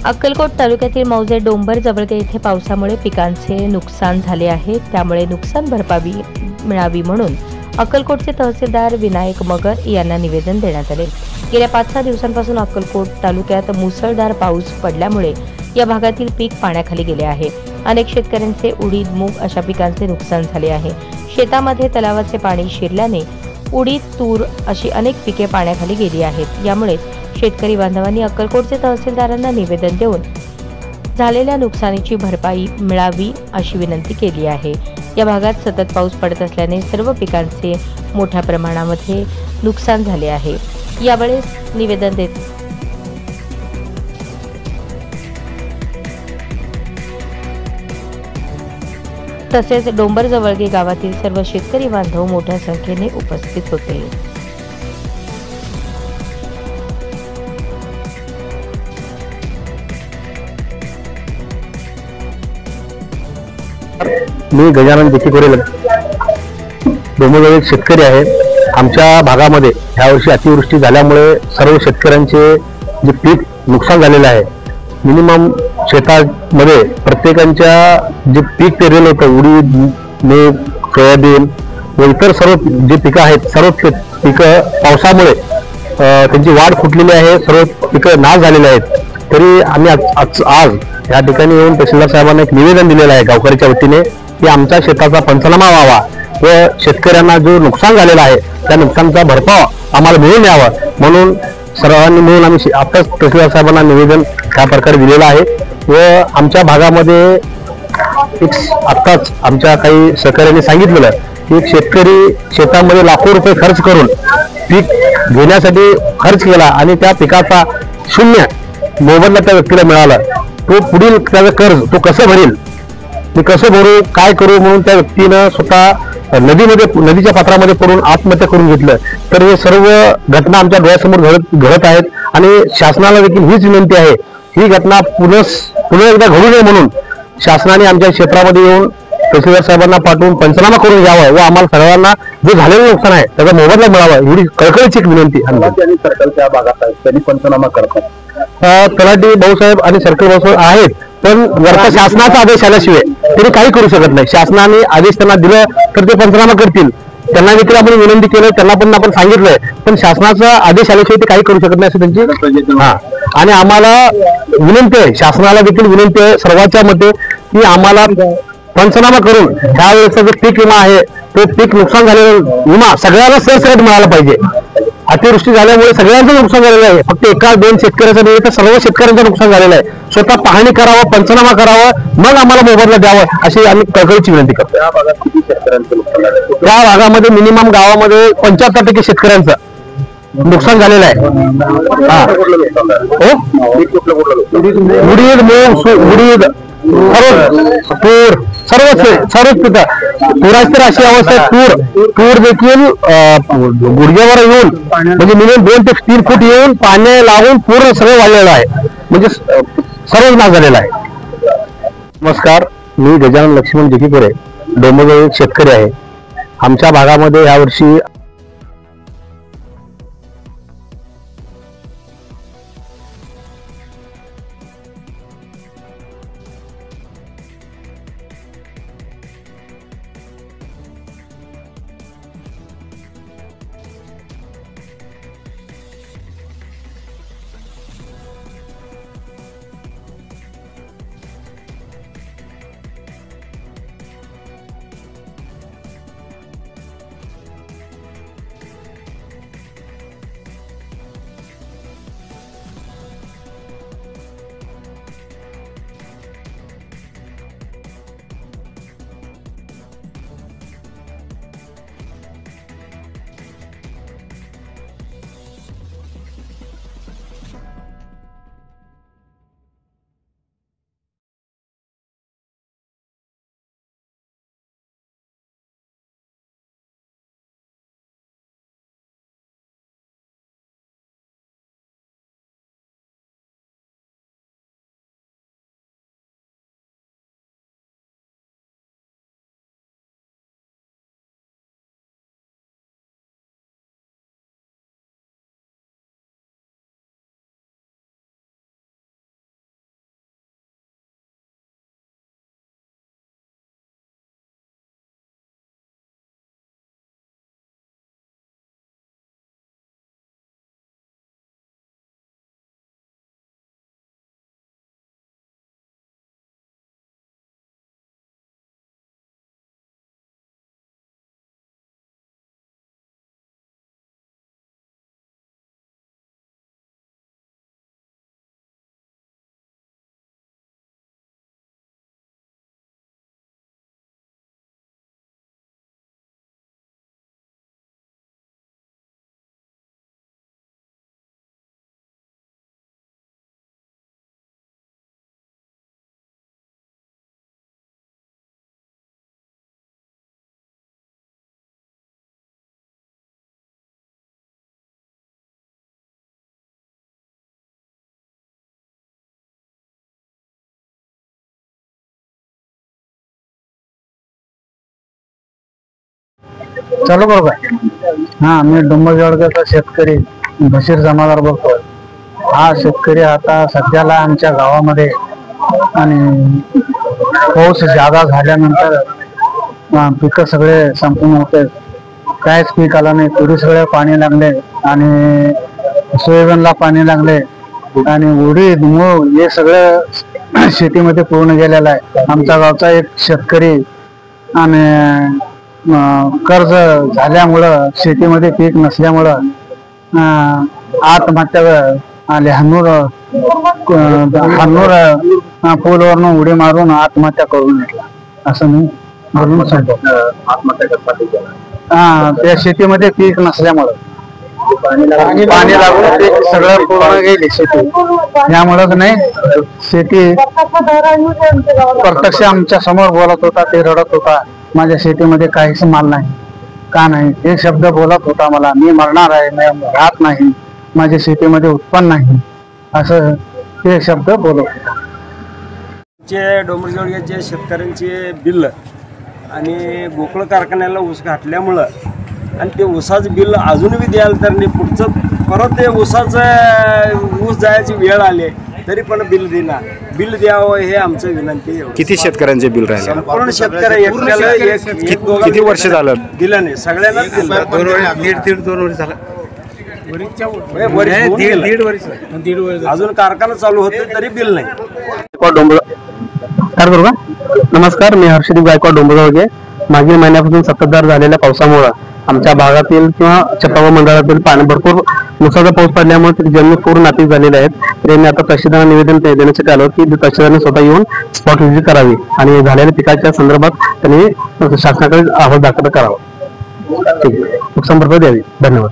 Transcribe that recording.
अक्कलकोट तालुक्यातील मौजे डोंबर जवळगे येथे पावसामुळे पिकांचे नुकसान झाले आहे। त्यामुळे नुकसान भरपाई मिळावी म्हणून अक्कलकोटचे तहसीलदार विनायक मगर यांना निवेदन देण्यात आले। गेल्या 5-6 दिवसांपासून अक्कलकोट तालुक्यात मुसळधार पाऊस पडल्यामुळे या भागातील पीक पाण्याखाली गेले आहे। अनेक शेतकऱ्यांचे उडीद, मूग अशा पिकांचे नुकसान झाले आहे। शेतामध्ये तलावाचे पाणी शिरल्याने उडीद, तूर अशी अनेक पिके पाण्याखाली गेली आहेत। यामुळे शेतकरी बांधवांनी अक्कलकोटचे तहसीलदारांना निवेदन देऊन झालेल्या नुकसानीची भरपाई मिळावी अशी विनंती केली आहे। या भागात सतत पाऊस पडत असल्याने सर्व पिकांचे मोठ्या प्रमाणामध्ये नुकसान झाले आहे। यावेळेस निवेदन देत तसेच डोंबर जवळगे गावातील सर्व शेतकरी बांधव मोठ्या संख्येने उपस्थित होते। मी गजानन देखील डोंबरजवळ एक शेतकरी आहे। आमच्या भागामध्ये ह्या वर्षी अतिवृष्टी झाल्यामुळे सर्व शेतकऱ्यांचे जे पीक नुकसान झालेले आहे। मिनिमम शेतामध्ये प्रत्येकांच्या जे पीक पेरलेलं होतं, उडीद, मूग, सोयाबीन व इतर सर्व जे पिकं आहेत, सर्व पिकं पावसामुळे त्यांची वाढ फुटलेली आहे। सर्व पिकं नाश झालेले आहेत। तरी आम्ही आज या ठिकाणी येऊन तहसीलदार साहेबांना एक निवेदन दिलेलं आहे गावकऱ्याच्या वतीने की आमच्या शेताचा पंचनामा व्हावा व शेतकऱ्यांना जो नुकसान झालेला आहे त्या नुकसानाचा भरपाव आम्हाला मिळून यावा म्हणून सर्वांनी मिळून आम्ही आताच तहसीलदार साहेबांना निवेदन त्या प्रकारे दिलेलं आहे। व आमच्या भागामध्ये आत्ताच आमच्या काही सहकार्याने सांगितलेलं की एक शेतकरी शेतामध्ये लाखो रुपये खर्च करून पीक घेण्यासाठी खर्च केला आणि त्या पिकाचा शून्य मोबदला त्या व्यक्तीला मिळाला। तो पुढील त्याचं कर्ज तो कसं भरेल, मी कसं भरू, काय करू म्हणून त्या व्यक्तीनं स्वतः नदीच्या पात्रामध्ये पडून आत्महत्या करून घेतलं। तर हे सर्व घटना आमच्या डोळ्यासमोर घडत आहेत आणि शासनाला देखील हीच विनंती आहे ही घटना पुन्हा एकदा घडू नये म्हणून शासनाने आमच्या क्षेत्रामध्ये येऊन तहसीलदार साहेबांना पाठवून पंचनामा करून घ्यावा व आम्हाला सर्वांना जे झालेलं नुकसान आहे त्याचा मोबदला मिळावा एवढी कळकळीची एक विनंती सर्कलच्या भागात आहे त्यांनी पंचनामा करतात। तलाठी भाऊसाहेब आणि सर्कल भाऊसाहेब आहेत, पण वरचा शासनाचा आदेश आल्याशिवाय तरी काही करू शकत नाही। शासनाने आदेश त्यांना दिलं तर ते पंचनामा करतील। त्यांना देखील आपण विनंती केलं, त्यांना पण आपण सांगितलंय, पण शासनाचा आदेश आल्याशिवाय ते काही करू शकत नाही असं त्यांची आणि आम्हाला विनंती आहे, शासनाला देखील विनंती आहे सर्वांच्या मते की आम्हाला पंचनामा करून ह्या वेळेचा जो पीक विमा आहे तो पीक नुकसान झालेला विमा सगळ्यांना सरसकट मिळाला पाहिजे। अतिवृष्टी झाल्यामुळे सगळ्यांचं नुकसान झालेलं आहे, फक्त 1-2 शेतकऱ्यांचं नाही तर सर्व शेतकऱ्यांचं नुकसान झालेलं आहे। स्वतः पाहणी करावं, पंचनामा करावं, मग आम्हाला मोबदला द्यावा अशी आम्ही कळकळीची विनंती करतो। या भागात किती शेतकऱ्यांचं नुकसान झालं? त्या भागामध्ये मिनिमम गावामध्ये 75% शेतकऱ्यांचं नुकसान झालेलं आहे। उडीद, मूग, उडीद, तूर सर्वच पिकं पुराची तर अशी अवस्था आहे, तूर देखील गुडघ्यावर येऊन म्हणजे मिनिमम 2 ते 3 फूट येऊन पाणी लावून पूर्ण सगळं वाढलेलं आहे, म्हणजे सर्वच नाश झालेला आहे। नमस्कार, मी गजानन लक्ष्मण जिकीपुरे डोंबरजवळ एक शेतकरी आहे। आमच्या भागामध्ये यावर्षी चालू करू काय? हा, मी डोंबरजवळचा शेतकरी बशीर जमादार बोलतोय. हा शेतकरी आता सध्याला आमच्या गावामध्ये आणि पाऊस जादा झाल्यानंतर पिकं सगळे संपून होते. काहीच पीक आला नाही. तुरी सगळे पाणी लागले आणि सोयाबीनला पाणी लागले आणि उडीद मूग हे सगळं शेतीमध्ये पूर्ण गेलेलं आहे. आमच्या गावचा एक शेतकरी आणि कर्ज झाल्यामुळं शेतीमध्ये पीक नसल्यामुळं आत्महत्या आले. हन्नूर पूलवरनं उडी मारून आत्महत्या करून घेतला असं मी बोलून सांगतो. आत्महत्या करतात त्या शेतीमध्ये पीक नसल्यामुळं पाणी लागून पीक सगळं पूर्ण गेली शेती. यामुळं नाही शेती प्रत्यक्ष आमच्या समोर बोलत होता. ते रडत होता, माझ्या शेतीमध्ये काहीच माल नाही. का नाही? एक शब्द बोलत होता मला, मी मरणार आहे, मी राहत नाही, माझ्या शेतीमध्ये उत्पन्न नाही, असं ते शब्द बोलत होता. डोंबरजवळच्या शेतकऱ्यांचे बिल आणि गोकुळ कारखान्याला ऊस घातल्यामुळं आणि ते ऊसाचं बिल अजून बी द्यायला तर नाही. पुढचं परत ते ऊसाचं ऊस जायची वेळ आली तरी पण बिल देणार. बिल द्यावं हे आमचं विनंती आहे. किती शेतकऱ्यांचे बिल राहिले? संपूर्ण शेतकरी एकट्याला किती वर्ष झालं दिलं नाही, सगळ्यांनाच दिलं. 2 वर्ष झालं. दीड वर्ष अजून कारखाना चालू होते तरी बिल नाही. काय करू का? नमस्कार, मी हर्षदीप गायकवाड डोंबरजवळगे. मागील महिन्यापासून संततधार झालेल्या पावसामुळे आमच्या भागातील किंवा चपावा मंडळातील पाणी भरपूर नुकसाचा पाऊस पडल्यामुळे जमीन पूर्ण नापीक झालेल्या आहेत. त्यांनी आता तहसीलदारांना निवेदन देण्यासाठी आलं की तहसीलदारांनी स्वतः येऊन स्पॉट व्हिजिट करावी आणि झालेल्या पिकाच्या संदर्भात त्यांनी शासनाकडे अहवाल दाखल करावा. ठीक आहे, नुकसान भरपाई द्यावी. धन्यवाद.